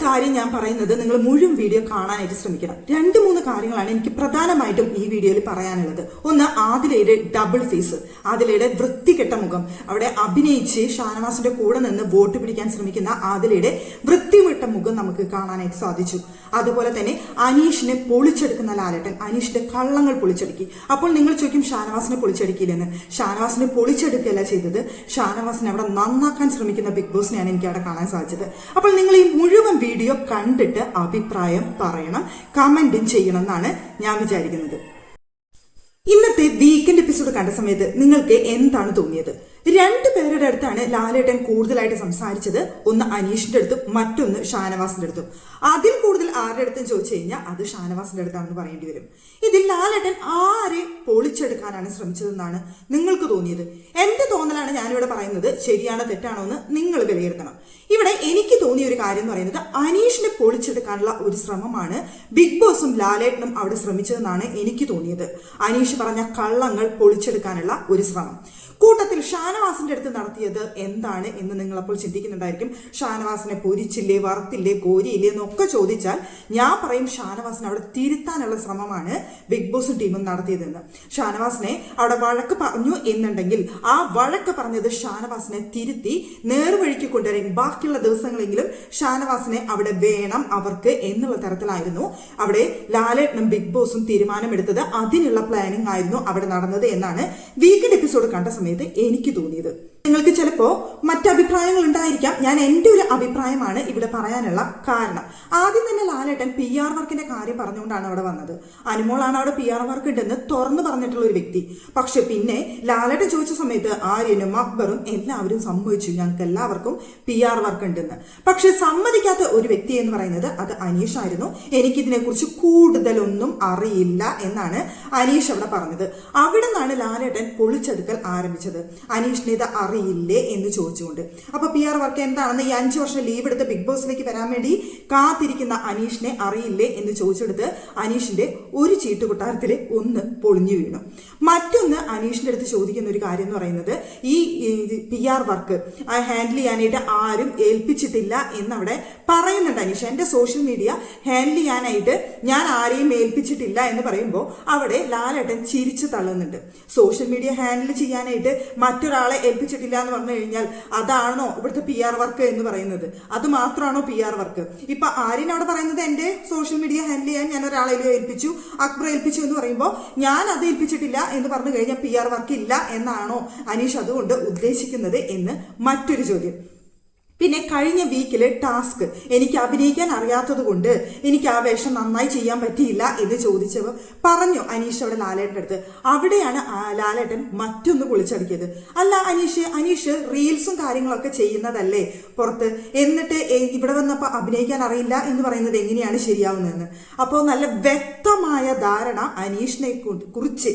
കാര്യം ഞാൻ പറയുന്നത് നിങ്ങൾ മുഴുവൻ വീഡിയോ കാണാനായിട്ട് ശ്രമിക്കണം. 2-3 കാര്യങ്ങളാണ് എനിക്ക് പ്രധാനമായിട്ടും ഈ വീഡിയോയിൽ പറയാനുള്ളത്. ഒന്ന്, ആദിലയുടെ ഡബിൾ ഫേസ്, ആദിലയുടെ വൃത്തികെട്ട മുഖം. അവിടെ അഭിനയിച്ച് ഷാനവാസിന്റെ കൂടെ നിന്ന് വോട്ട് പിടിക്കാൻ ശ്രമിക്കുന്ന ആദിലയുടെ വൃത്തികെട്ട മുഖം നമുക്ക് കാണാനായിട്ട് സാധിച്ചു. അതുപോലെ തന്നെ അനീഷിനെ പൊളിച്ചെടുക്കുന്ന ലാലേട്ടൻ അനീഷിന്റെ കള്ളങ്ങൾ പൊളിച്ചെടുക്കി. അപ്പോൾ നിങ്ങൾ ചോദിക്കും ഷാനവാസിനെ പൊളിച്ചെടുക്കില്ലെന്ന്. ഷാനവാസിനെ പൊളിച്ചെടുക്കുകയല്ല ചെയ്തത്, ഷാനവാസിനെ അവിടെ നന്നാക്കാൻ ശ്രമിക്കുന്ന ബിഗ് ബോസിനെയാണ് എനിക്ക് അവിടെ കാണാൻ സാധിച്ചത്. അപ്പോൾ നിങ്ങൾ ഈ മുഴുവൻ വീഡിയോ കണ്ടിട്ട് അഭിപ്രായം പറയണം, കമന്റും ചെയ്യണം എന്നാണ് ഞാൻ വിചാരിക്കുന്നത്. ഇന്നത്തെ വീക്കെൻഡ് എപ്പിസോഡ് കണ്ട സമയത്ത് നിങ്ങൾക്ക് എന്താണ് തോന്നിയത്? 2 പേരുടെ അടുത്താണ് ലാലേട്ടൻ കൂടുതലായിട്ട് സംസാരിച്ചത്. ഒന്ന് അനീഷിന്റെ അടുത്തും മറ്റൊന്ന് ഷാനവാസിന്റെ അടുത്തും. അതിൽ കൂടുതൽ ആരുടെ അടുത്തും ചോദിച്ചു കഴിഞ്ഞാൽ അത് ഷാനവാസിന്റെ അടുത്താണെന്ന് പറയേണ്ടി വരും. ഇതിൽ ലാലേട്ടൻ ആരെ പൊളിച്ചെടുക്കാനാണ് ശ്രമിച്ചതെന്നാണ് നിങ്ങൾക്ക് തോന്നിയത്? എന്റെ തോന്നലാണ് ഞാനിവിടെ പറയുന്നത്. ശരിയാണോ തെറ്റാണോ എന്ന് നിങ്ങൾ വിലയിരുത്തണം. ഇവിടെ എനിക്ക് തോന്നിയ ഒരു കാര്യം എന്ന് പറയുന്നത് അനീഷിനെ പൊളിച്ചെടുക്കാനുള്ള ഒരു ശ്രമമാണ് ബിഗ് ബോസും ലാലേട്ടനും അവിടെ ശ്രമിച്ചതെന്നാണ് എനിക്ക് തോന്നിയത്. അനീഷ് പറഞ്ഞ കള്ളങ്ങൾ പൊളിച്ചെടുക്കാനുള്ള ഒരു ശ്രമം. കൂട്ടത്തിൽ ഷാനവാസിന്റെ അടുത്ത് നടത്തിയത് എന്താണ് എന്ന് നിങ്ങളപ്പോൾ ചിന്തിക്കുന്നുണ്ടായിരിക്കും. ഷാനവാസിനെ പൊരിച്ചില്ലേ, വറുത്തില്ലേ, കോരിയില്ലേ എന്നൊക്കെ ചോദിച്ചാൽ ഞാൻ പറയും ഷാനവാസിനെ അവിടെ തിരുത്താനുള്ള ശ്രമമാണ് ബിഗ് ബോസും ടീമും നടത്തിയതെന്ന്. ഷാനവാസിനെ അവിടെ വഴക്ക് പറഞ്ഞു എന്നുണ്ടെങ്കിൽ ആ വഴക്ക് പറഞ്ഞത് ഷാനവാസിനെ തിരുത്തി നേർവഴിക്ക് കൊണ്ടുവരാൻ ബാക്കിയുള്ള ദിവസങ്ങളെങ്കിലും ഷാനവാസിനെ അവിടെ വേണം അവർക്ക് എന്നുള്ള തരത്തിലായിരുന്നു അവിടെ ലാലേട്ടനും ബിഗ് ബോസും തീരുമാനമെടുത്തത്. അതിനുള്ള പ്ലാനിങ് ആയിരുന്നു അവിടെ നടന്നത് എന്നാണ് വീക്കെൻഡ് എപ്പിസോഡ് കണ്ട സമയത്ത് എനിക്ക് തോന്നിയത്. നിങ്ങൾക്ക് ചിലപ്പോ മറ്റഭിപ്രായങ്ങൾ ഉണ്ടായിരിക്കാം. ഞാൻ എന്റെ ഒരു അഭിപ്രായമാണ് ഇവിടെ പറയാനുള്ള കാരണം. ആദ്യം തന്നെ ലാലേട്ടൻ PR വർക്കിന്റെ കാര്യം പറഞ്ഞുകൊണ്ടാണ് അവിടെ വന്നത്. അനുമോളാണ് അവിടെ PR വർക്ക് ഉണ്ടെന്ന് തുറന്നു പറഞ്ഞിട്ടുള്ള ഒരു വ്യക്തി. പക്ഷെ പിന്നെ ലാലേട്ടൻ ചോദിച്ച സമയത്ത് ആര്യനും അക്ബറും എല്ലാവരും സമ്മതിച്ചു ഞങ്ങൾക്ക് എല്ലാവർക്കും PR വർക്ക് ഉണ്ടെന്ന്. പക്ഷെ സമ്മതിക്കാത്ത ഒരു വ്യക്തി എന്ന് പറയുന്നത് അത് അനീഷ് ആയിരുന്നു. എനിക്കിതിനെ കുറിച്ച് കൂടുതലൊന്നും അറിയില്ല എന്നാണ് അനീഷ് അവിടെ പറഞ്ഞത്. അവിടെ നിന്നാണ് ലാലേട്ടൻ പൊളിച്ചെടുക്കൽ ആരംഭിച്ചത്. അനീഷിനെ ഇത് അറിയില്ലേ എന്ന് ചോദിച്ചുകൊണ്ട്. അപ്പൊ PR വർക്ക് എന്താണെന്ന് ഈ 5 വർഷം ലീവ് എടുത്ത് ബിഗ് ബോസിലേക്ക് വരാൻ വേണ്ടി കാത്തിരിക്കുന്ന അനീഷിനെ അറിയില്ലേ എന്ന് ചോദിച്ചെടുത്ത് അനീഷിന്റെ ഒരു ചീട്ടുകൊട്ടാരത്തില് ഒന്ന് പൊളിഞ്ഞു വീണു. മറ്റൊന്ന് അനീഷിന്റെ അടുത്ത് ചോദിക്കുന്ന ഒരു കാര്യം എന്ന് പറയുന്നത് ഈ PR വർക്ക് ഹാൻഡിൽ ചെയ്യാനായിട്ട് ആരും ഏൽപ്പിച്ചിട്ടില്ല എന്നവിടെ പറയുന്നുണ്ട് അനീഷ്. എന്റെ സോഷ്യൽ മീഡിയ ഹാൻഡിൽ ചെയ്യാനായിട്ട് ഞാൻ ആരെയും ഏൽപ്പിച്ചിട്ടില്ല എന്ന് പറയുമ്പോൾ അവിടെ ലാലേട്ടൻ ചിരിച്ചു തള്ളുന്നുണ്ട്. സോഷ്യൽ മീഡിയ ഹാൻഡിൽ ചെയ്യാനായിട്ട് മറ്റൊരാളെ ഏൽപ്പിച്ചിട്ടില്ല എന്ന് പറഞ്ഞു കഴിഞ്ഞാൽ അതാണോ ഇവിടുത്തെ PR വർക്ക് എന്ന് പറയുന്നത്? അത് മാത്രമാണോ PR വർക്ക്? ഇപ്പൊ ആര്യൻ അവിടെ പറയുന്നത് എന്റെ സോഷ്യൽ മീഡിയ ഹാൻഡിൽ ചെയ്യാൻ ഞാൻ ഒരാളെ ഏൽപ്പിച്ചു, അക്ബർ ഏൽപ്പിച്ചു എന്ന് പറയുമ്പോൾ ഞാൻ അത് ഏൽപ്പിച്ചിട്ടില്ല എന്ന് പറഞ്ഞു കഴിഞ്ഞാൽ PR വർക്ക് ഇല്ല എന്നാണോ അനീഷ് അതുകൊണ്ട് ഉദ്ദേശിക്കുന്നത് എന്ന് മറ്റൊരു ചോദ്യം. പിന്നെ കഴിഞ്ഞ വീക്കിലെ ടാസ്ക് എനിക്ക് അഭിനയിക്കാൻ അറിയാത്തത് കൊണ്ട് എനിക്ക് ആ വേഷം നന്നായി ചെയ്യാൻ പറ്റിയില്ല എന്ന് ചോദിച്ചവർ പറഞ്ഞു അനീഷ് അവിടെ ലാലേട്ടൻ്റെ അടുത്ത്. അവിടെയാണ് ലാലേട്ടൻ മറ്റൊന്ന് പൊളിച്ചടിക്കിയത്. അല്ല അനീഷ് റീൽസും കാര്യങ്ങളൊക്കെ ചെയ്യുന്നതല്ലേ പുറത്ത്, എന്നിട്ട് ഇവിടെ വന്നപ്പോൾ അഭിനയിക്കാൻ അറിയില്ല എന്ന് പറയുന്നത് എങ്ങനെയാണ് ശരിയാവുന്നതെന്ന്. അപ്പോൾ നല്ല വ്യക്തമായ ധാരണ അനീഷിനെ കുറിച്ച്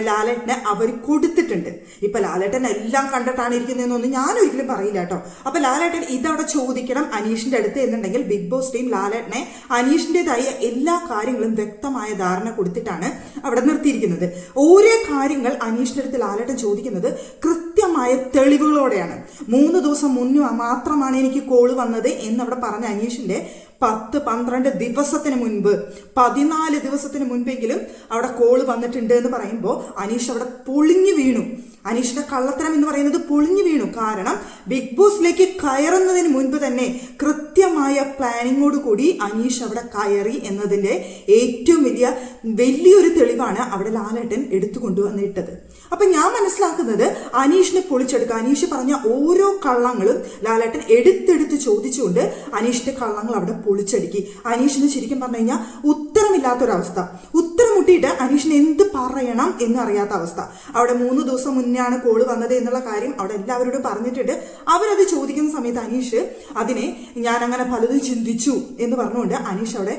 ലാലേട്ടന് അവർ കൊടുത്തിട്ടുണ്ട്. ഇപ്പൊ ലാലേട്ടൻ എല്ലാം കണ്ടിട്ടാണ് ഇരിക്കുന്നതെന്നൊന്നും ഞാൻ ഒരിക്കലും പറയില്ല കേട്ടോ. അപ്പൊ ലാലേട്ടൻ ഇതവിടെ ചോദിക്കണം അനീഷിന്റെ അടുത്ത് എന്നുണ്ടെങ്കിൽ ബിഗ് ബോസ് ടീം ലാലേട്ടനെ അനീഷിന്റേതായ എല്ലാ കാര്യങ്ങളും വ്യക്തമായ ധാരണ കൊടുത്തിട്ടാണ് അവിടെ നിർത്തിയിരിക്കുന്നത്. ഓരോ കാര്യങ്ങൾ അനീഷിന്റെ അടുത്ത് ലാലേട്ടൻ ചോദിക്കുന്നത് കൃത്യമായ തെളിവുകളോടെയാണ്. 3 ദിവസം മുന്നേ മാത്രമാണ് എനിക്ക് കോള് വന്നത് എന്നവിടെ പറഞ്ഞ അനീഷിന്റെ 10-12 ദിവസത്തിന് മുൻപ് 14 ദിവസത്തിന് മുൻപെങ്കിലും അവിടെ കോള് വന്നിട്ടുണ്ട് എന്ന് പറയുമ്പോൾ അനീഷ് അവിടെ പൊളിഞ്ഞു വീണു. അനീഷിന്റെ കള്ളത്തരം എന്ന് പറയുന്നത് പൊളിഞ്ഞു വീണു. കാരണം ബിഗ് ബോസിലേക്ക് കയറുന്നതിന് മുൻപ് തന്നെ കൃത്യമായ പ്ലാനിങ്ങോട് കൂടി അനീഷ് അവിടെ കയറി എന്നതിന്റെ ഏറ്റവും വലിയൊരു തെളിവാണ് അവിടെ ലാലേട്ടൻ എടുത്തു കൊണ്ടുവന്നിട്ടത്. അപ്പൊ ഞാൻ മനസ്സിലാക്കുന്നത് അനീഷിനെ പൊളിച്ചെടുക്കുക, അനീഷ് പറഞ്ഞ ഓരോ കള്ളങ്ങളും ലാലേട്ടൻ എടുത്തെടുത്ത് ചോദിച്ചുകൊണ്ട് അനീഷിന്റെ കള്ളങ്ങൾ അവിടെ പൊളിച്ചടുക്കി. അനീഷിന് ശരിക്കും പറഞ്ഞു കഴിഞ്ഞാൽ ഉത്തരമില്ലാത്തൊരവസ്ഥ, ഉത്തരം മുട്ടിയിട്ട് അനീഷിന് എന്ത് പറയണം എന്ന് അറിയാത്ത അവസ്ഥ. അവിടെ 3 ദിവസം മുന്നെയാണ് കോള് വന്നത് എന്നുള്ള കാര്യം അവിടെ എല്ലാവരോടും പറഞ്ഞിട്ടുണ്ട്. അവരത് ചോദിക്കുന്ന സമയത്ത് അനീഷ് അതിനെ ഞാൻ അങ്ങനെ പലതും ചിന്തിച്ചു എന്ന് പറഞ്ഞുകൊണ്ട് അനീഷ് അവിടെ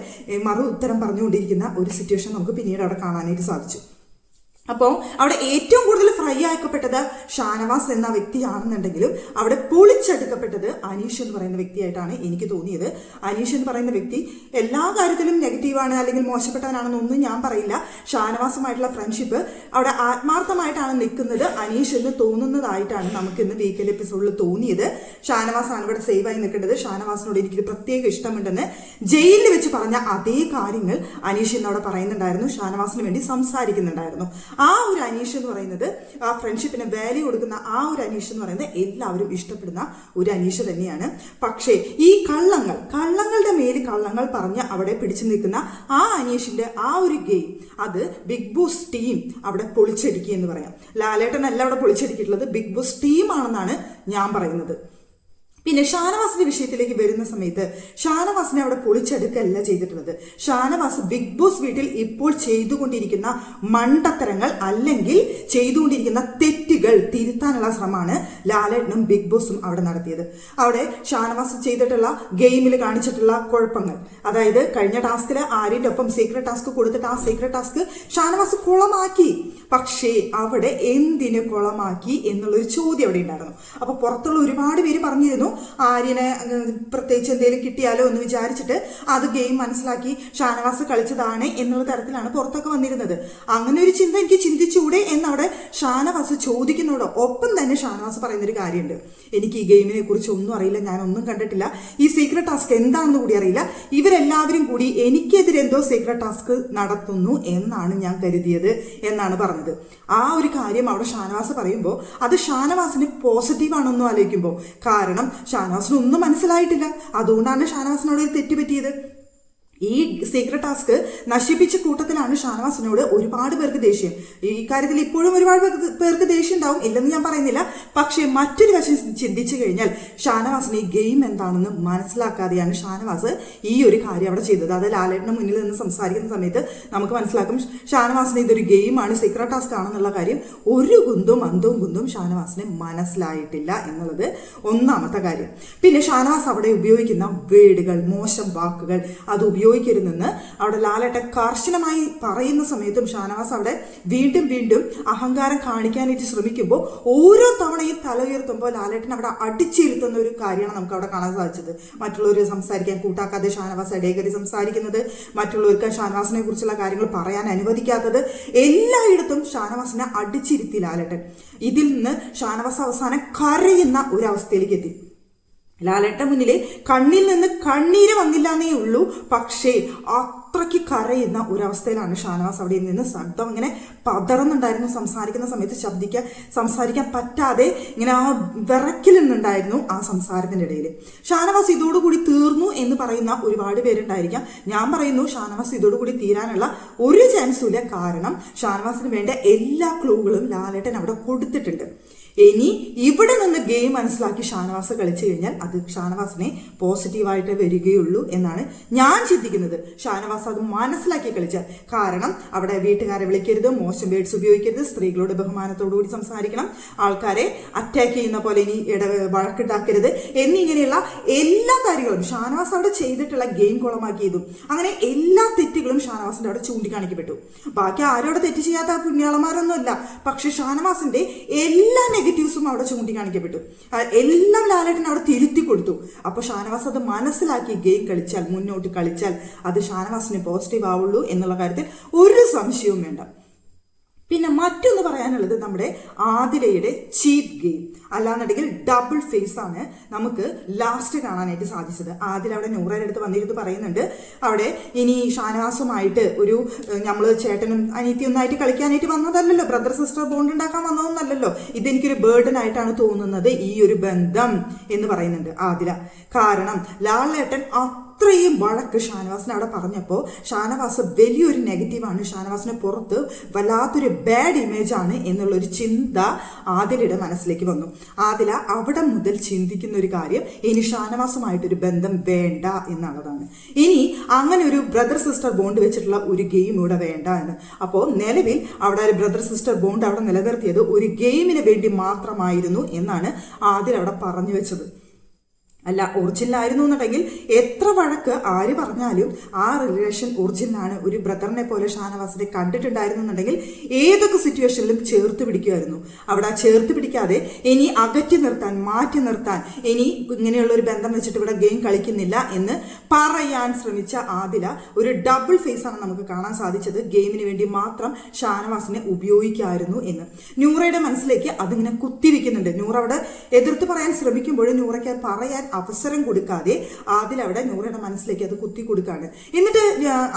മറു ഉത്തരം പറഞ്ഞുകൊണ്ടിരിക്കുന്ന ഒരു സിറ്റുവേഷൻ നമുക്ക് പിന്നീട് അവിടെ കാണാനായിട്ട് സാധിച്ചു. അപ്പോൾ അവിടെ ഏറ്റവും കൂടുതൽ ഫ്രൈ ആക്കപ്പെട്ടത് ഷാനവാസ് എന്ന വ്യക്തിയാണെന്നുണ്ടെങ്കിലും അവിടെ പൊളിച്ചെടുക്കപ്പെട്ടത് അനീഷ് എന്ന് പറയുന്ന വ്യക്തിയായിട്ടാണ് എനിക്ക് തോന്നിയത്. അനീഷ് എന്ന് പറയുന്ന വ്യക്തി എല്ലാ കാര്യത്തിലും നെഗറ്റീവാണ് അല്ലെങ്കിൽ മോശപ്പെട്ടവനാണെന്നൊന്നും ഞാൻ പറയില്ല. ഷാനവാസുമായിട്ടുള്ള ഫ്രണ്ട്ഷിപ്പ് അവിടെ ആത്മാർത്ഥമായിട്ടാണ് നിൽക്കുന്നത് അനീഷ് എന്ന് തോന്നുന്നതായിട്ടാണ് നമുക്ക് ഇന്ന് വീക്കെൻഡ് എപ്പിസോഡിൽ തോന്നിയത്. ഷാനവാസാണ് ഇവിടെ സേവ് ആയി നിൽക്കേണ്ടത്. ഷാനവാസിനോട് എനിക്കൊരു പ്രത്യേക ഇഷ്ടമുണ്ടെന്ന് ജയിലിൽ വെച്ച് പറഞ്ഞ അതേ കാര്യങ്ങൾ അനീഷ് ഇന്ന് അവിടെ പറയുന്നുണ്ടായിരുന്നു, ഷാനവാസിന് വേണ്ടി സംസാരിക്കുന്നുണ്ടായിരുന്നു. ആ ഒരു അനീഷ് എന്ന് പറയുന്നത്, ആ ഫ്രണ്ട്ഷിപ്പിന് വാല്യൂ കൊടുക്കുന്ന ആ ഒരു അനീഷ് എന്ന് പറയുന്നത് എല്ലാവരും ഇഷ്ടപ്പെടുന്ന ഒരു അനീഷ് തന്നെയാണ്. പക്ഷേ ഈ കള്ളങ്ങളുടെ മേൽ കള്ളങ്ങൾ പറഞ്ഞ് അവിടെ പിടിച്ചു നിൽക്കുന്ന ആ അനീഷിന്റെ ആ ഒരു ഗെയിം അത് ബിഗ് ബോസ് ടീം അവിടെ പൊളിച്ചടുക്കി എന്ന് പറയാം. ലാലേട്ടനല്ല അവിടെ പൊളിച്ചടുക്കിയിട്ടുള്ളത്, ബിഗ് ബോസ് ടീം ആണെന്നാണ് ഞാൻ പറയുന്നത്. പിന്നെ ഷാനവാസിന്റെ വിഷയത്തിലേക്ക് വരുന്ന സമയത്ത് ഷാനവാസിനെ അവിടെ പൊളിച്ചെടുക്കല്ല ചെയ്തിട്ടുള്ളത്. ഷാനവാസ് ബിഗ് ബോസ് വീട്ടിൽ ഇപ്പോൾ ചെയ്തുകൊണ്ടിരിക്കുന്ന മണ്ടത്തരങ്ങൾ അല്ലെങ്കിൽ ചെയ്തുകൊണ്ടിരിക്കുന്ന തെറ്റുകൾ തിരുത്താനുള്ള ശ്രമമാണ് ലാലേട്ടനും ബിഗ് ബോസും അവിടെ നടത്തിയത്. അവിടെ ഷാനവാസ് ചെയ്തിട്ടുള്ള ഗെയിമിൽ കാണിച്ചിട്ടുള്ള കുഴപ്പങ്ങൾ, അതായത് കഴിഞ്ഞ ടാസ്കിൽ ആര്യന്റെ ഒപ്പം സീക്രട്ട് ടാസ്ക് കൊടുത്തിട്ട് ആ സീക്രട്ട് ടാസ്ക് ഷാനവാസ് കുളമാക്കി. പക്ഷേ അവിടെ എന്തിന് കുളമാക്കി എന്നുള്ളൊരു ചോദ്യം അവിടെ ഉണ്ടായിരുന്നു. അപ്പൊ പുറത്തുള്ള ഒരുപാട് പേര് പറഞ്ഞിരുന്നു ആര്യനെ പ്രത്യേകിച്ച് എന്തെങ്കിലും കിട്ടിയാലോ എന്ന് വിചാരിച്ചിട്ട് അത് ഗെയിം മനസ്സിലാക്കി ഷാനവാസ് കളിച്ചതാണ് എന്നുള്ള തരത്തിലാണ് പുറത്തൊക്കെ വന്നിരുന്നത്. അങ്ങനെ ഒരു ചിന്ത എനിക്ക് ചിന്തിച്ചുകൂടെ എന്നവിടെ ഷാനവാസ് ചോദിക്കുന്നതോട് ഒപ്പം തന്നെ ഷാനവാസ് പറയുന്നൊരു കാര്യമുണ്ട്, എനിക്ക് ഈ ഗെയിമിനെ കുറിച്ച് ഒന്നും അറിയില്ല, ഞാനൊന്നും കണ്ടിട്ടില്ല, ഈ സീക്രട്ട് ടാസ്ക് എന്താണെന്ന് കൂടി അറിയില്ല, ഇവരെല്ലാവരും കൂടി എനിക്കെതിരെ എന്തോ സീക്രട്ട് ടാസ്ക് നടത്തുന്നു എന്നാണ് ഞാൻ കരുതിയത് എന്നാണ് പറഞ്ഞത്. ആ ഒരു കാര്യം അവിടെ ഷാനവാസ് പറയുമ്പോൾ അത് ഷാനവാസിന് പോസിറ്റീവാണെന്നും ആലോചിക്കുമ്പോൾ, കാരണം ഷാനവാസിന് ഒന്നും മനസ്സിലായിട്ടില്ല, അതുകൊണ്ടാണ് ഷാനവാസിനോട് തെറ്റുപറ്റിയത്. ഈ സീക്രട്ട് ടാസ്ക് നശിപ്പിച്ച കൂട്ടത്തിലാണ് ഷാനവാസിനോട് ഒരുപാട് പേർക്ക് ദേഷ്യം. ഈ കാര്യത്തിൽ ഇപ്പോഴും ഒരുപാട് പേർക്ക് ദേഷ്യം ഉണ്ടാവും, ഇല്ലെന്ന് ഞാൻ പറയുന്നില്ല. പക്ഷേ മറ്റൊരു വശം ചിന്തിച്ചു കഴിഞ്ഞാൽ ഷാനവാസിന് ഈ ഗെയിം എന്താണെന്ന് മനസ്സിലാക്കാതെയാണ് ഷാനവാസ് ഈ ഒരു കാര്യം അവിടെ ചെയ്തത്. അത് ലാലേട്ടന് മുന്നിൽ നിന്ന് സംസാരിക്കുന്ന സമയത്ത് നമുക്ക് മനസ്സിലാക്കും ഷാനവാസിന് ഇതൊരു ഗെയിമാണ്, സീക്രട്ട് ടാസ്ക് ആണെന്നുള്ള കാര്യം ഒരു കുന്തും ഷാനവാസിന് മനസ്സിലായിട്ടില്ല എന്നുള്ളത് ഒന്നാമത്തെ കാര്യം. പിന്നെ ഷാനവാസ് അവിടെ ഉപയോഗിക്കുന്ന വേർഡുകൾ, മോശം വാക്കുകൾ അത് ഉപയോഗിക്കരുതെന്ന് അവിടെ ലാലേട്ടൻ കർശനമായി പറയുന്ന സമയത്തും ഷാനവാസ് അവിടെ വീണ്ടും അഹങ്കാരം കാണിക്കാനായിട്ട് ശ്രമിക്കുമ്പോൾ ഓരോ തവണയും തല ഉയർത്തുമ്പോൾ ലാലേട്ടൻ അവിടെ അടിച്ചിരുത്തുന്ന ഒരു കാര്യമാണ് നമുക്ക് അവിടെ കാണാൻ സാധിച്ചത്. മറ്റുള്ളവർ സംസാരിക്കാൻ കൂട്ടാക്കാതെ ഷാനവാസ് ഇടയിൽ സംസാരിക്കുന്നത്, മറ്റുള്ളവർക്ക് ഷാനവാസിനെ കുറിച്ചുള്ള കാര്യങ്ങൾ പറയാൻ അനുവദിക്കാത്തത്, എല്ലായിടത്തും ഷാനവാസിനെ അടിച്ചിരുത്തി ലാലേട്ടൻ. ഇതിൽ നിന്ന് ഷാനവാസ് അവസാനം കരയുന്ന ഒരു അവസ്ഥയിലേക്ക് എത്തി. ലാലേട്ടൻ മുന്നിലെ കണ്ണിൽ നിന്ന് കണ്ണീര് വന്നില്ല എന്നേ ഉള്ളൂ, പക്ഷേ അത്രയ്ക്ക് കരയുന്ന ഒരവസ്ഥയിലാണ് ഷാനവാസ് അവിടെ നിന്ന്. ശബ്ദം ഇങ്ങനെ പതറുന്നുണ്ടായിരുന്നു, സംസാരിക്കുന്ന സമയത്ത് സംസാരിക്കാൻ പറ്റാതെ ഇങ്ങനെ ആ വിറക്കിലുണ്ടായിരുന്നു ആ സംസാരത്തിൻ്റെ ഇടയിൽ. ഷാനവാസ് ഇതോടുകൂടി തീർന്നു എന്ന് പറയുന്ന ഒരുപാട് പേരുണ്ടായിരിക്കാം. ഞാൻ പറയുന്നു ഷാനവാസ് ഇതോടുകൂടി തീരാനുള്ള ഒരു ചാൻസും ഇല്ല. കാരണം ഷാനവാസിന് വേണ്ട എല്ലാ ക്ലൂകളും ലാലേട്ടൻ അവിടെ കൊടുത്തിട്ടുണ്ട്. ഇനി ഇവിടെ നിന്ന് ഗെയിം മനസ്സിലാക്കി ഷാനവാസ് കളിച്ചു കഴിഞ്ഞാൽ അത് ഷാനവാസിനെ പോസിറ്റീവായിട്ട് വരികയുള്ളൂ എന്നാണ് ഞാൻ ചിന്തിക്കുന്നത്. ഷാനവാസ് അത് മനസ്സിലാക്കി കളിച്ചാൽ, കാരണം അവിടെ വീട്ടുകാരെ വിളിക്കരുത്, മോശം വേർഡ്സ് ഉപയോഗിക്കരുത്, സ്ത്രീകളോട് ബഹുമാനത്തോടുകൂടി സംസാരിക്കണം, ആൾക്കാരെ അറ്റാക്ക് ചെയ്യുന്ന പോലെ ഇനി വഴക്കുണ്ടാക്കരുത് എന്നിങ്ങനെയുള്ള എല്ലാ കാര്യങ്ങളും ഷാനവാസ് അവിടെ ചെയ്തിട്ടുള്ള ഗെയിം കുളമാക്കിയതും അങ്ങനെ എല്ലാ തെറ്റുകളും ഷാനവാസിന്റെ അവിടെ ചൂണ്ടിക്കാണിക്കപ്പെട്ടു. ബാക്കി ആരും അവിടെ തെറ്റ് ചെയ്യാത്ത പുണ്യാളന്മാരൊന്നുമല്ല, പക്ഷെ ഷാനവാസിന്റെ എല്ലാ നെഗറ്റീവ്സും അവിടെ ചൂണ്ടിക്കാണിക്കപ്പെട്ടു. എല്ലാം ലാലേട്ടൻ അവിടെ തിരുത്തി കൊടുത്തു. അപ്പൊ ഷാനവാസ് അത് മനസ്സിലാക്കി ഗെയിം കളിച്ചാൽ, മുന്നോട്ട് കളിച്ചാൽ അത് ഷാനവാസിന് പോസിറ്റീവ് ആവുള്ളൂ എന്നുള്ള കാര്യത്തിൽ ഒരു സംശയവും വേണ്ട. പിന്നെ മറ്റൊന്ന് പറയാനുള്ളത് നമ്മുടെ ആതിരയുടെ ചീപ്പ് ഗെയിം, അല്ലാന്നുണ്ടെങ്കിൽ ഡബിൾ ഫേസ് ആണ് നമുക്ക് ലാസ്റ്റ് കാണാനായിട്ട് സാധിച്ചത്. ആതിര അവിടെ നൂറയുടെ അടുത്ത് വന്നിരുന്ന് പറയുന്നുണ്ട്, അവിടെ ഇനി ഷാനവാസുമായിട്ട് ഒരു നമ്മൾ ചേട്ടനും അനിയത്തിയൊന്നായിട്ട് കളിക്കാനായിട്ട് വന്നതല്ലല്ലോ, ബ്രദർ സിസ്റ്റർ ബോണ്ട് ഉണ്ടാക്കാൻ വന്നതൊന്നല്ലല്ലോ, ഇതെനിക്കൊരു ബേർഡൻ ആയിട്ടാണ് തോന്നുന്നത് ഈ ഒരു ബന്ധം എന്ന് പറയുന്നുണ്ട് ആതിര. കാരണം ലാലേട്ടൻ അത്രയും വഴക്ക് ഷാനവാസിനെ അവിടെ പറഞ്ഞപ്പോൾ ഷാനവാസ് വലിയൊരു നെഗറ്റീവാണ്, ഷാനവാസിന് പുറത്ത് വല്ലാത്തൊരു ബാഡ് ഇമേജ് ആണ് എന്നുള്ളൊരു ചിന്ത ആതിരയുടെ മനസ്സിലേക്ക് വന്നു. ആതിര അവിടെ മുതൽ ചിന്തിക്കുന്ന ഒരു കാര്യം ഇനി ഷാനവാസുമായിട്ടൊരു ബന്ധം വേണ്ട എന്നുള്ളതാണ്. ഇനി അങ്ങനെ ഒരു ബ്രദർ സിസ്റ്റർ ബോണ്ട് വെച്ചിട്ടുള്ള ഒരു ഗെയിം ഇവിടെ വേണ്ട എന്ന്. അപ്പോൾ നിലവിൽ അവിടെ ഒരു ബ്രദർ സിസ്റ്റർ ബോണ്ട് അവിടെ നിലനിർത്തിയത് ഒരു ഗെയിമിന് വേണ്ടി മാത്രമായിരുന്നു എന്നാണ് ആതിര അവിടെ പറഞ്ഞു വെച്ചത്. അല്ല ഒറിജിനൽ ആയിരുന്നു എന്നുണ്ടെങ്കിൽ എത്ര വഴക്ക് ആര് പറഞ്ഞാലും ആ റിലേഷൻ ഒറിജിനലാണ്. ഒരു ബ്രദറിനെ പോലെ ഷാനവാസിനെ കണ്ടിട്ടുണ്ടായിരുന്നു എന്നുണ്ടെങ്കിൽ ഏതൊക്കെ സിറ്റുവേഷനിലും ചേർത്ത് പിടിക്കുമായിരുന്നു. അവിടെ ചേർത്ത് പിടിക്കാതെ ഇനി അകറ്റി നിർത്താൻ, മാറ്റി നിർത്താൻ, ഇനി ഇങ്ങനെയുള്ള ഒരു ബന്ധം വെച്ചിട്ട് ഇവിടെ ഗെയിം കളിക്കുന്നില്ല എന്ന് പറയാൻ ശ്രമിച്ച ആദില ഒരു ഡബിൾ ഫേസ് ആണ് നമുക്ക് കാണാൻ സാധിച്ചത്. ഗെയിമിന് വേണ്ടി മാത്രം ഷാനവാസിനെ ഉപയോഗിക്കായിരുന്നു എന്ന് നൂറയുടെ മനസ്സിലേക്ക് അതിങ്ങനെ കുത്തിവെക്കുന്നുണ്ട്. നൂറ അവിടെ എതിർത്ത് പറയാൻ ശ്രമിക്കുമ്പോൾ നൂറയ്ക്ക് പറയാൻ അവസരം കൊടുക്കാതെ ആദിൽ അവിടെ നൂറയുടെ മനസ്സിലേക്ക് അത് കുത്തി കൊടുക്കാണ്. എന്നിട്ട്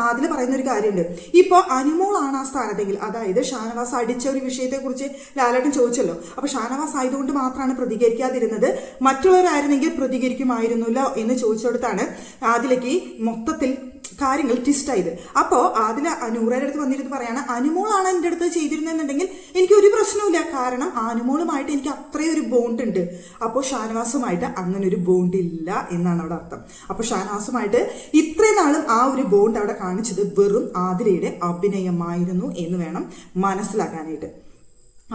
ആദിൽ പറയുന്ന ഒരു കാര്യമുണ്ട്, ഇപ്പൊ അനുമോളാണ് ആ സ്ഥാനത്തെങ്കിൽ, അതായത് ഷാനവാസ് അടിച്ച ഒരു വിഷയത്തെ കുറിച്ച് ലാലേട്ടൻ ചോദിച്ചല്ലോ, അപ്പൊ ഷാനവാസ് ആയതുകൊണ്ട് മാത്രമാണ് പ്രതികരിക്കാതിരുന്നത്, മറ്റുള്ളവരായിരുന്നെങ്കിൽ പ്രതികരിക്കുമായിരുന്നല്ലോ എന്ന് ചോദിച്ചെടുത്താണ് ആദിലേക്ക് മൊത്തത്തിൽ കാര്യങ്ങൾ ട്വിസ്റ്റ് ആയത്. അപ്പോൾ അതിൽ നൂറയുടെ അടുത്ത് വന്നിരുന്ന് പറയാണ്, അനുമോളാണ് എൻ്റെ അടുത്ത് ചെയ്തിരുന്നെന്നുണ്ടെങ്കിൽ എനിക്ക് ഒരു പ്രശ്നവുമില്ല, കാരണം അനുമോളുമായിട്ട് എനിക്ക് അത്രയും ഒരു ബോണ്ട് ഉണ്ട്. അപ്പോൾ ഷാനവാസുമായിട്ട് അങ്ങനെ ഒരു ബോണ്ട് ഇല്ല എന്നാണ് അവിടെ അർത്ഥം. അപ്പോൾ ഷാനവാസുമായിട്ട് ഇത്രയും നാളും ആ ഒരു ബോണ്ട് അവിടെ കാണിച്ചത് വെറും ആദിലയുടെ അഭിനയമായിരുന്നു എന്ന് വേണം മനസ്സിലാക്കാനായിട്ട്.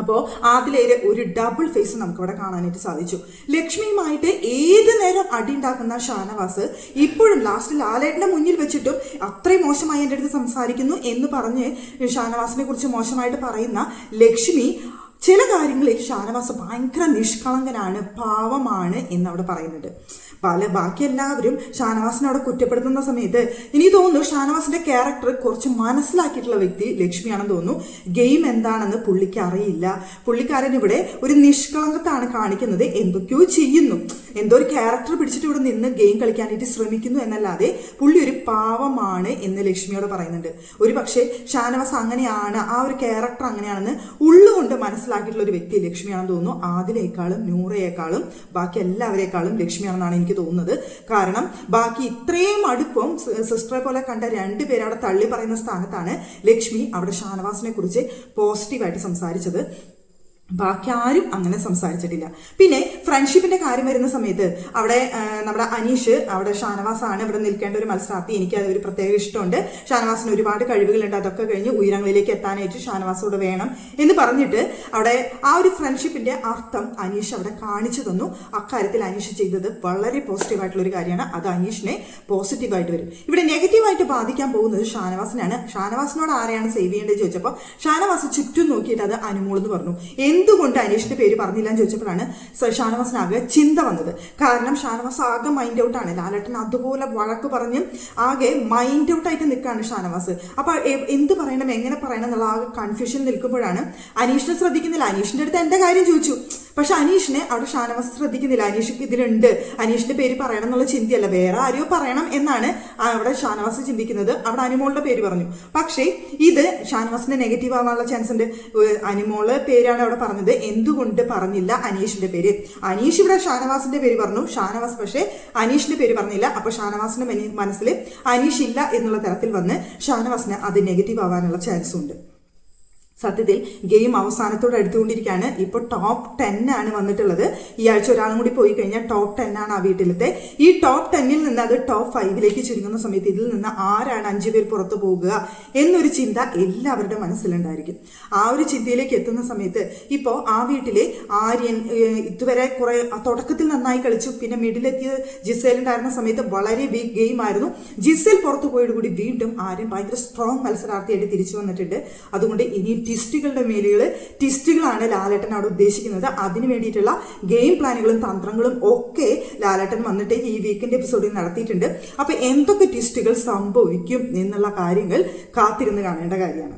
അപ്പോൾ ആദിലയുടെ ഒരു ഡബിൾ ഫേസ് നമുക്കവിടെ കാണാനായിട്ട് സാധിച്ചു. ലക്ഷ്മിയുമായിട്ട് ഏത് നേരം അടിയുണ്ടാക്കുന്ന ഷാനവാസ് ഇപ്പോഴും ലാസ്റ്റ് ലാലേട്ടന്റെ മുന്നിൽ വെച്ചിട്ടും അത്രയും മോശമായി എൻ്റെ അടുത്ത് സംസാരിക്കുന്നു എന്ന് പറഞ്ഞ് ഷാനവാസിനെ കുറിച്ച് മോശമായിട്ട് പറയുന്ന ലക്ഷ്മി ചില കാര്യങ്ങളിൽ ഷാനവാസ് ഭയങ്കര നിഷ്കളങ്കനാണ്, പാവമാണ് എന്നവിടെ പറയുന്നുണ്ട്. ബാക്കി എല്ലാവരും ഷാനവാസിനെ അവിടെ കുറ്റപ്പെടുത്തുന്ന സമയത്ത് എനിക്ക് തോന്നുന്നു ഷാനവാസിന്റെ ക്യാരക്ടർ കുറച്ച് മനസ്സിലാക്കിയിട്ടുള്ള വ്യക്തി ലക്ഷ്മിയാണെന്ന് തോന്നുന്നു. ഗെയിം എന്താണെന്ന് പുള്ളിക്ക് അറിയില്ല. പുള്ളിക്കാരൻ ഇവിടെ ഒരു നിഷ്കളങ്കത്താണ് കാണിക്കുന്നത്, എന്തൊക്കെയോ ചെയ്യുന്നു, എന്തോ ഒരു ക്യാരക്ടർ പിടിച്ചിട്ട് ഇവിടെ നിന്ന് ഗെയിം കളിക്കാനായിട്ട് ശ്രമിക്കുന്നു എന്നല്ലാതെ പുള്ളി ഒരു പാവമാണ് എന്ന് ലക്ഷ്മിയോട് പറയുന്നുണ്ട്. ഒരു പക്ഷേ ഷാനവാസ് അങ്ങനെയാണ്, ആ ഒരു ക്യാരക്ടർ അങ്ങനെയാണെന്ന് ഉള്ളുകൊണ്ട് മനസ്സിലാക്കിയിട്ടുള്ള ഒരു വ്യക്തി ലക്ഷ്മിയാണെന്ന് തോന്നുന്നു. ആദിലേക്കാളും നൂറയേക്കാളും ബാക്കി എല്ലാവരേക്കാളും ലക്ഷ്മിയാണെന്നാണ് എനിക്ക് തോന്നുന്നത്. കാരണം ബാക്കി ഇത്രയും അടുപ്പം സിസ്റ്ററെ പോലെ കണ്ട രണ്ടുപേരെ അവിടെ തള്ളി പറയുന്ന സ്ഥാനത്താണ് ലക്ഷ്മി അവിടെ ഷാനവാസിനെ കുറിച്ച് പോസിറ്റീവായിട്ട് സംസാരിച്ചത്. ബാക്കി ആരും അങ്ങനെ സംസാരിച്ചിട്ടില്ല. പിന്നെ ഫ്രണ്ട്ഷിപ്പിന്റെ കാര്യം വരുന്ന സമയത്ത് അവിടെ നമ്മുടെ അനീഷ് അവിടെ ഷാനവാസാണ് ഇവിടെ നിൽക്കേണ്ട ഒരു മത്സരാർത്ഥി, എനിക്ക് അത് ഒരു പ്രത്യേക ഇഷ്ടമുണ്ട്, ഷാനവാസിന് ഒരുപാട് കഴിവുകളുണ്ട്, അതൊക്കെ കഴിഞ്ഞ് ഉയരങ്ങളിലേക്ക് എത്താനായിട്ട് ഷാനവാസ് ഇവിടെ വേണം എന്ന് പറഞ്ഞിട്ട് അവിടെ ആ ഒരു ഫ്രണ്ട്ഷിപ്പിന്റെ അർത്ഥം അനീഷ് അവിടെ കാണിച്ചു തന്നു. അക്കാര്യത്തിൽ അനീഷ് ചെയ്തത് വളരെ പോസിറ്റീവായിട്ടുള്ള ഒരു കാര്യമാണ്. അത് അനീഷിനെ പോസിറ്റീവായിട്ട് വരും. ഇവിടെ നെഗറ്റീവായിട്ട് ബാധിക്കാൻ പോകുന്നത് ഷാനവാസിനാണ്. ഷാനവാസിനോട് ആരെയാണ് സേവ് ചെയ്യേണ്ടത് ചോദിച്ചപ്പോൾ ഷാനവാസ് ചുറ്റും നോക്കിയിട്ട് അത് അനുമോൾ എന്ന് പറഞ്ഞു. എന്തുകൊണ്ട് അനീഷിന്റെ പേര് പറഞ്ഞില്ല എന്ന് ചോദിച്ചപ്പോഴാണ് ഷാനവാസിനാകെ ചിന്ത വന്നത്. കാരണം ഷാനവാസ് ആകെ മൈൻഡ് ഔട്ടാണ്. ലാലേട്ടൻ അതുപോലെ വഴക്ക് പറഞ്ഞ് ആകെ മൈൻഡ് ഔട്ടായിട്ട് നിൽക്കുകയാണ് ഷാനവാസ്. അപ്പൊ എന്ത് പറയണം, എങ്ങനെ പറയണം എന്നുള്ള ആകെ കൺഫ്യൂഷൻ നിൽക്കുമ്പോഴാണ് അനീഷിനെ ശ്രദ്ധിക്കുന്നില്ല. അനീഷിന്റെ അടുത്ത് എന്റെ കാര്യം ചോദിച്ചു, പക്ഷെ അനീഷിനെ അവിടെ ഷാനവാസ് ശ്രദ്ധിക്കുന്നില്ല. അനീഷിക്ക് ഇതിലുണ്ട്, അനീഷിന്റെ പേര് പറയണം എന്നുള്ള ചിന്തയല്ല, വേറെ ആരെയോ പറയണം എന്നാണ് അവിടെ ഷാനവാസ് ചിന്തിക്കുന്നത്. അവിടെ അനുമോളുടെ പേര് പറഞ്ഞു. പക്ഷേ ഇത് ഷാനവാസിന്റെ നെഗറ്റീവ് ആവാനുള്ള ചാൻസ് ഉണ്ട്. അനുമോള് പേരാണ് അവിടെ പറഞ്ഞത്, എന്തുകൊണ്ട് പറഞ്ഞില്ല അനീഷിന്റെ പേര്? അനീഷ് ഇവിടെ ഷാനവാസിന്റെ പേര് പറഞ്ഞു, ഷാനവാസ് പക്ഷേ അനീഷിന്റെ പേര് പറഞ്ഞില്ല. അപ്പൊ ഷാനവാസിന്റെ മനസ്സിൽ അനീഷ് ഇല്ല എന്നുള്ള തരത്തിൽ വന്ന് ഷാനവാസിന് അത് നെഗറ്റീവ് ആവാനുള്ള ചാൻസും ഉണ്ട്. സത്യത്തിൽ ഗെയിം അവസാനത്തോട് അടുത്തുകൊണ്ടിരിക്കുകയാണ്. ഇപ്പോൾ ടോപ്പ് 10 ആണ് വന്നിട്ടുള്ളത്. ഈ ആഴ്ച ഒരാളും കൂടി പോയി കഴിഞ്ഞാൽ ടോപ്പ് 10 ആണ് ആ വീട്ടിലത്തെ. ഈ ടോപ്പ് 10ൽ നിന്ന് അത് ടോപ്പ് 5ലേക്ക് ചുരുങ്ങുന്ന സമയത്ത് ഇതിൽ നിന്ന് ആരാണ് 5 പേർ പുറത്തു പോകുക എന്നൊരു ചിന്ത എല്ലാവരുടെ മനസ്സിലുണ്ടായിരിക്കും. ആ ഒരു ചിന്തയിലേക്ക് എത്തുന്ന സമയത്ത് ഇപ്പോൾ ആ വീട്ടിലെ ആര്യൻ ഇതുവരെ കുറെ തുടക്കത്തിൽ നന്നായി കളിച്ചു, പിന്നെ മിഡിലെത്തിയ ജിസേൽ ഉണ്ടായിരുന്ന സമയത്ത് വളരെ വീക്ക് ഗെയിം ആയിരുന്നു. ജിസേൽ പുറത്തു പോയതോടുകൂടി വീണ്ടും ആര്യൻ ഭയങ്കര സ്ട്രോങ് മത്സരാർത്ഥിയായിട്ട് തിരിച്ചു വന്നിട്ടുണ്ട്. അതുകൊണ്ട് ഇനി ട്വിസ്റ്റുകളുടെ മേലുകൾ ട്വിസ്റ്റുകളാണ് ലാലേട്ടൻ അവിടെ ഉദ്ദേശിക്കുന്നത്. അതിനു വേണ്ടിയിട്ടുള്ള ഗെയിം പ്ലാനുകളും തന്ത്രങ്ങളും ഒക്കെ ലാലേട്ടൻ വന്നിട്ട് ഈ വീക്കെൻഡ് എപ്പിസോഡിൽ നടത്തിയിട്ടുണ്ട്. അപ്പൊ എന്തൊക്കെ ട്വിസ്റ്റുകൾ സംഭവിക്കും എന്നുള്ള കാര്യങ്ങൾ കാത്തിരുന്ന് കാണേണ്ട കാര്യമാണ്.